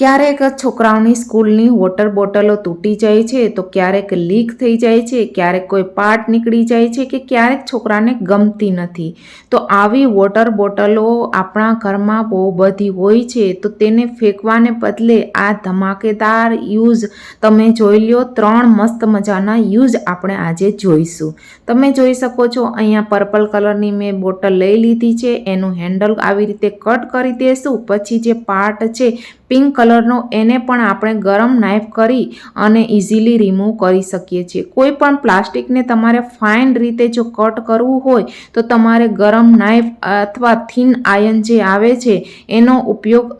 ક્યારેક છોકરાઓની સ્કૂલની વોટર બોટલો તૂટી જાય છે, તો ક્યારેક લીક થઈ જાય છે, ક્યારેક કોઈ પાર્ટ નીકળી જાય છે કે ક્યારેક છોકરાને ગમતી નથી. તો આવી વોટર બોટલો આપણા ઘરમાં બહુ બધી હોય છે, તો તેને ફેંકવાને બદલે આ ધમાકેદાર યુઝ તમે જોઈ લો. 3 મસ્ત મજાના યુઝ આપણે આજે જોઈશું. તમે જોઈ શકો છો અહીંયા પર્પલ કલરની મેં બોટલ લઈ લીધી છે. એનું હેન્ડલ આવી રીતે કટ કરી દેશું. પછી જે પાર્ટ છે પિંક કલરનો એને પણ આપણે ગરમ નાઇફ કરી અને ઇઝીલી રિમૂવ કરી શકીએ છીએ. કોઈ પણ પ્લાસ્ટિકને તમારે ફાઇન રીતે જો કટ કરવું હોય તો તમારે ગરમ નાઇફ અથવા થિન આયર્ન જે આવે છે એનો ઉપયોગ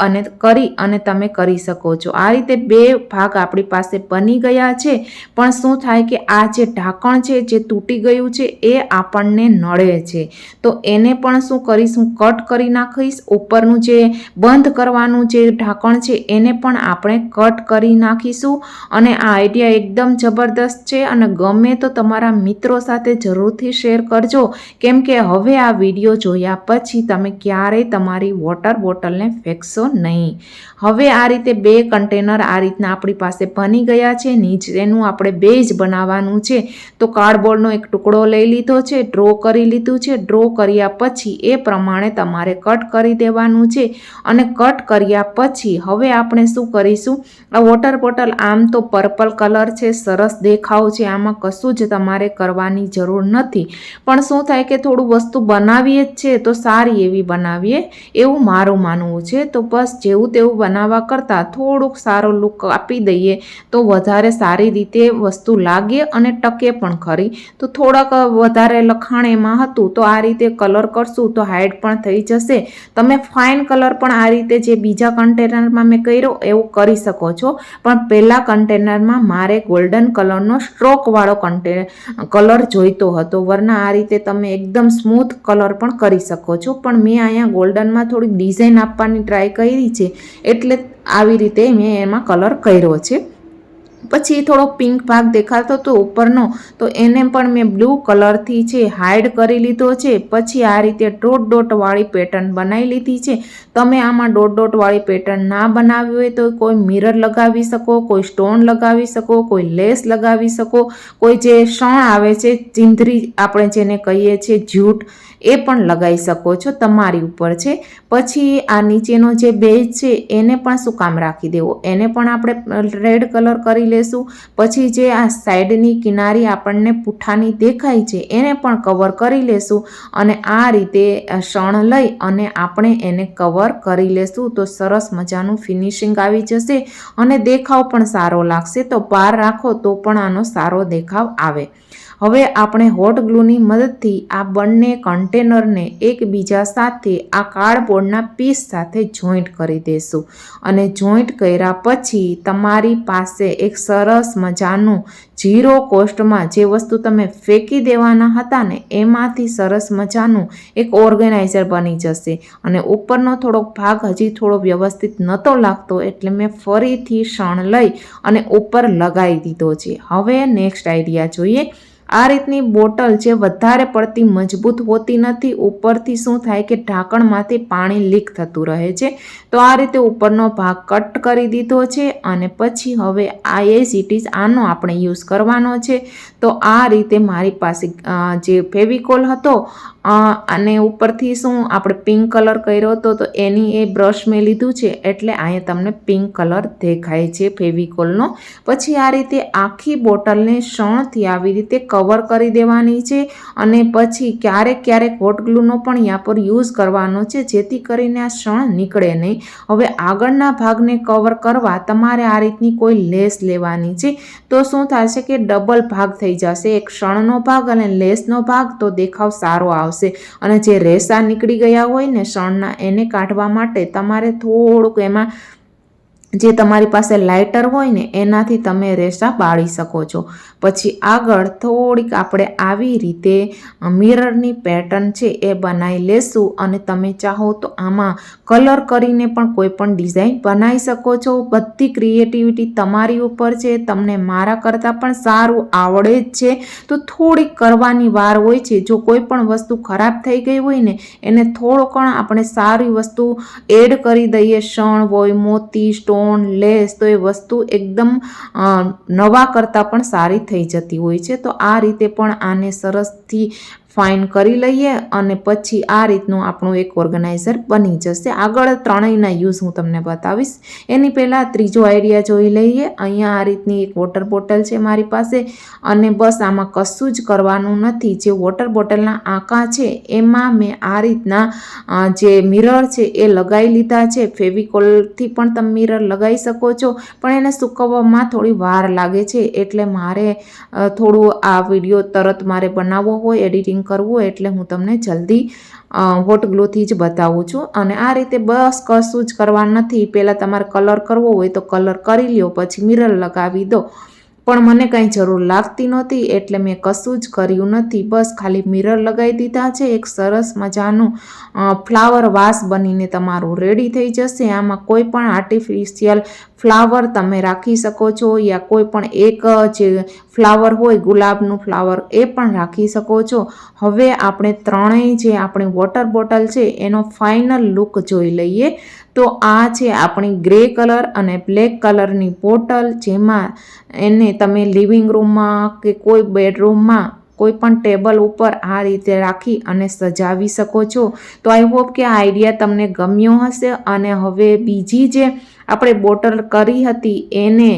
કરી અને તમે કરી શકો છો. આ રીતે 2 ભાગ આપણી પાસે બની ગયા છે. પણ શું થાય કે આ જે ઢાંકણ છે જે તૂટી ગયું છે એ આપણને નડે છે, તો એને પણ શું કરીશું, કટ કરી નાખીશ. ઉપરનું જે બંધ કરવાનું જે ઢાંકણ છે એને પણ આપણે કટ કરી નાખીશું. અને આ આઈડિયા એકદમ જબરદસ્ત છે અને ગમે તો તમારા મિત્રો સાથે જરૂરથી શેર કરજો, કેમ કે હવે આ વિડીયો જોયા પછી તમે ક્યારેય તમારી વોટર બોટલને ફેંકશો નહીં. હવે આ રીતે 2 કન્ટેનર આ રીતના આપણી પાસે બની ગયા છે. નીચેનું આપણે બેઝ બનાવવાનું છે, તો કાર્ડબોર્ડનો એક ટુકડો લઈ લીધો છે, ડ્રો કરી લીધું છે. ડ્રો કર્યા પછી એ પ્રમાણે તમારે કટ કરી દેવાનું છે. અને કટ કર્યા પછી હવે આપણે શું કરીશું, આ વોટર બોટલ આમ તો પર્પલ કલર છે, સરસ દેખાવ છે, આમાં કશું જ તમારે કરવાની જરૂર નથી. પણ શું થાય કે થોડું વસ્તુ બનાવીએ જ છે તો સારી એવી બનાવીએ એવું મારું માનવું છે. તો બસ જેવું તેવું બનાવવા કરતાં થોડુંક સારો લુક આપી દઈએ તો વધારે સારી રીતે વસ્તુ લાગે અને ટકે પણ ખરી. તો થોડાક વધારે લખાણ એમાં હતું, તો આ રીતે કલર કરશું તો હાઈડ પણ થઈ જશે. તમે ફાઇન કલર પણ આ રીતે જે બીજા કન્ટેનરમાં મેં કર્યો એવું કરી શકો છો. પણ પહેલા કન્ટેનરમાં મારે ગોલ્ડન કલરનો સ્ટ્રોકવાળો કલર જોઈતો હતો, વરના આ રીતે તમે એકદમ સ્મૂથ કલર પણ કરી શકો છો. પણ મેં અહીંયા ગોલ્ડનમાં થોડીક ડિઝાઇન આપવાની ટ્રાય કરી છે, એટલે આવી રીતે મેં એમાં કલર કર્યો છે. પછી થોડો પિંક ભાગ દેખાતો હતો ઉપરનો, તો એને પણ મેં બ્લુ કલરથી છે હાઈડ કરી લીધો છે. પછી આ રીતે ડોટ ડોટવાળી પેટર્ન બનાવી લીધી છે. તમે આમાં ડોટ ડોટવાળી પેટર્ન ના બનાવી હોય તો કોઈ મિરર લગાવી શકો, કોઈ સ્ટોન લગાવી શકો, કોઈ લેસ લગાવી શકો, કોઈ જે શણ આવે છે ચિંધરી આપણે જેને કહીએ છીએ જ્યુટ, એ પણ લગાવી શકો છો, તમારી ઉપર છે. પછી આ નીચેનો જે બેઝ છે એને પણ શું કામ રાખી દેવો, એને પણ આપણે રેડ કલર કરી લેશું. પછી જે આ સાઈડની કિનારી આપણને પુઠ્ઠાની દેખાય છે એને પણ કવર કરી લેશું. અને આ રીતે શણ લઈ અને આપણે એને કવર કરી લેશું તો સરસ મજાનું ફિનિશિંગ આવી જશે અને દેખાવ પણ સારો લાગશે. તો બહાર રાખો તો પણ આનો સારો દેખાવ આવે. હવે આપણે હોટ ગ્લુની મદદથી આ બંને કન્ટેનરને એકબીજા સાથે આ કાર્ડબોર્ડના પીસ સાથે જોઈન્ટ કરી દઈશું. અને જોઈન્ટ કર્યા પછી તમારી પાસે એક સરસ મજાનું 0 કોસ્ટમાં જે વસ્તુ તમે ફેંકી દેવાના હતા ને એમાંથી સરસ મજાનું એક ઓર્ગેનાઇઝર બની જશે. અને ઉપરનો થોડોક ભાગ હજી થોડો વ્યવસ્થિત નહોતો લાગતો, એટલે મેં ફરીથી શણ લઈ અને ઉપર લગાવી દીધો છે. હવે નેક્સ્ટ આઈડિયા જોઈએ. આ રીતની બોટલ જે વધારે પડતી મજબૂત હોતી નથી, ઉપરથી શું થાય કે ઢાંકણમાંથી પાણી લીક થતું રહે છે. તો આ રીતે ઉપરનો ભાગ કટ કરી દીધો છે. અને પછી હવે આ એઝ ઇટ ઇઝ આનો આપણે યુઝ કરવાનો છે. તો આ રીતે મારી પાસે જે ફેવિકોલ હતો અને ઉપરથી શું આપણે પિંક કલર કર્યો હતો, તો એની એ બ્રશ મેં લીધું છે, એટલે અહીંયા તમને પિંક કલર દેખાય છે ફેવિકોલનો. પછી આ રીતે આખી બોટલને શણથી આવી રીતે કવર કરી દેવાની છે. અને પછી ક્યારેક ક્યારેક હોટ ગ્લુનો પણ અહીંયા પર યુઝ કરવાનો છે, જેથી કરીને આ શણ નીકળે નહીં. હવે આગળના ભાગને કવર કરવા તમારે આ રીતની કોઈ લેસ લેવાની છે. તો શું થશે કે ડબલ ભાગ થઈ જશે, એક શણનો ભાગ અને લેસનો ભાગ, તો દેખાવ સારો આવશે. અને જે રેસા નીકળી ગયા હોય ને શણના, એને કાઢવા માટે તમારે થોડુંક એમાં જે તમારી પાસે લાઇટર હોય ને એનાથી તમે રેસા બાળી શકો છો. પછી આગળ થોડીક આપણે આવી રીતે મિરરની પેટર્ન છે એ બનાવી લેશું. અને તમે ચાહો તો આમાં કલર કરીને પણ કોઈ પણ ડિઝાઇન બનાવી શકો છો. બધી ક્રિએટિવિટી તમારી ઉપર છે. તમને મારા કરતાં પણ સારું આવડે જ છે, તો થોડીક કરવાની વાર હોય છે. જો કોઈ પણ વસ્તુ ખરાબ થઈ ગઈ હોય ને એને થોડો પણ આપણે સારી વસ્તુ એડ કરી દઈએ, શણ હોય, મોતી, સ્ટોન સ્ટોન, લેસ, તો એ વસ્તુ એકદમ નવા કરતાં પણ સારી થઈ જતી હોય છે. તો આ રીતે પણ આને સરસથી ફાઇન કરી લઈએ અને પછી આ રીતનું આપણું એક ઓર્ગેનાઇઝર બની જશે. આગળ ત્રણેયના યુઝ હું તમને બતાવીશ. એની પહેલાં ત્રીજો આઈડિયા જોઈ લઈએ. અહીંયા આ રીતની એક વોટર બોટલ છે મારી પાસે અને બસ આમાં કશું જ કરવાનું નથી. જે વોટર બોટલના આંકા છે એમાં મેં આ રીતના જે મિરર છે એ લગાવી લીધા છે. ફેવિકોલથી પણ તમે મિરર લગાવી શકો છો, પણ એને સૂકવવામાં થોડી વાર લાગે છે એટલે મારે થોડું આ વિડીયો તરત મારે બનાવવો હોય, એડિટિંગ કરવું હોય એટલે હું તમને જલ્દી હોટ ગ્લુથી જ બતાવું છું. અને આ રીતે બસ કશું જ કરવા નથી. પહેલાં તમારે કલર કરવો હોય તો કલર કરી લ્યો, પછી મિરર લગાવી દો. પણ મને કંઈ જરૂર લાગતી નહોતી એટલે મેં કશું જ કર્યું નથી. બસ ખાલી મિરર લગાવી દીધા છે. એક સરસ મજાનું ફ્લાવર વાસ બનીને તમારું રેડી થઈ જશે. આમાં કોઈ પણ આર્ટિફિશિયલ ફ્લાવર તમે રાખી શકો છો યા કોઈ પણ એક જે ફ્લાવર હોય ગુલાબનું ફ્લાવર એ પણ રાખી શકો છો. હવે આપણે ત્રણેય જે આપણી વોટર બોટલ છે એનો ફાઇનલ લુક જોઈ લઈએ. તો આ છે આપણી ગ્રે કલર અને બ્લેક કલરની બોટલ, જેમાં એને તમે લિવિંગ રૂમમાં કે કોઈ બેડરૂમમાં કોઈ પણ ટેબલ ઉપર આ રીતે રાખી અને સજાવી શકો છો. તો આઈ હોપ કે આ આઈડિયા તમને ગમ્યો હશે. અને હવે બીજી જે આપણે બોટલ કરી હતી એને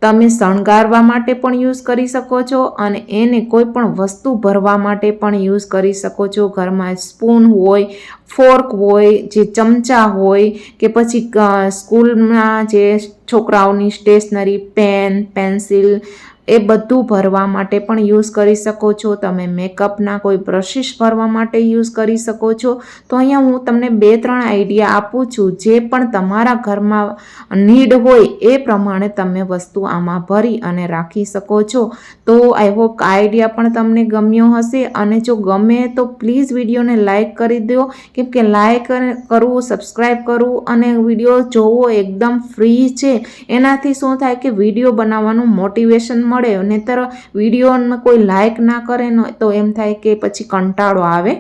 તમે શણગારવા માટે પણ યુઝ કરી શકો છો અને એને કોઈ પણ વસ્તુ ભરવા માટે પણ યુઝ કરી શકો છો. ઘરમાં સ્પૂન હોય, ફોર્ક હોય, જે ચમચા હોય કે પછી સ્કૂલમાં જે છોકરાઓની સ્ટેશનરી, પેન, પેન્સિલ એ બધું ભરવા માટે પણ યુઝ કરી શકો છો. તમે મેકઅપના કોઈ બ્રશિસ ભરવા માટે યુઝ કરી શકો છો. તો અહીંયા હું તમને 2-3 આઈડિયા આપું છું. જે પણ તમારા ઘરમાં નીડ હોય એ પ્રમાણે તમે વસ્તુ આમાં ભરી અને રાખી શકો છો. તો આઈ હોપ આઈડિયા પણ તમને ગમ્યો હશે. અને જો ગમે તો પ્લીઝ વિડીયોને લાઇક કરી દો, કેમ કે લાઇક કરવું, સબસ્ક્રાઈબ કરવું અને વિડીયો જોવો એકદમ ફ્રી છે. એનાથી શું થાય કે વિડીયો બનાવવાનું મોટિવેશન મળે. નહીંતર વિડીયોમાં કોઈ લાઇક ના કરે ને તો એમ થાય કે પછી કંટાળો આવે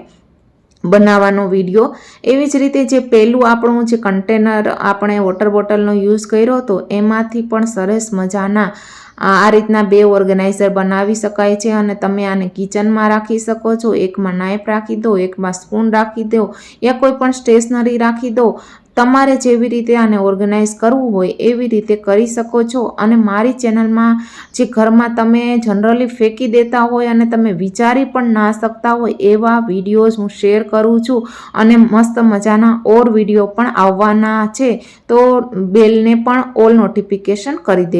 બનાવવાનો વિડીયો. એવી જ રીતે જે પહેલું આપણું જે કન્ટેનર આપણે વોટર બોટલનો યુઝ કર્યો હતો એમાંથી પણ સરસ મજાના આ રીતના 2 ઓર્ગેનાઇઝર બનાવી શકાય છે. અને તમે આને કિચનમાં રાખી શકો છો. એકમાં નાઇફ રાખી દો, એકમાં સ્પૂન રાખી દો યા કોઈ પણ સ્ટેશનરી રાખી દો. તમારે જેવી રીતે આને ઓર્ગેનાઇઝ કરવું હોય એવી રીતે કરી શકો છો. અને મારી ચેનલમાં જે ઘરમાં તમે જનરલી ફેંકી દેતા હોય અને તમે વિચારી પણ ના શકતા હોય એવા વિડીયોઝ હું શેર કરું છું. અને મસ્ત મજાના ઓર વિડીયો પણ આવવાના છે. તો બેલને પણ ઓલ નોટિફિકેશન કરી દેજો.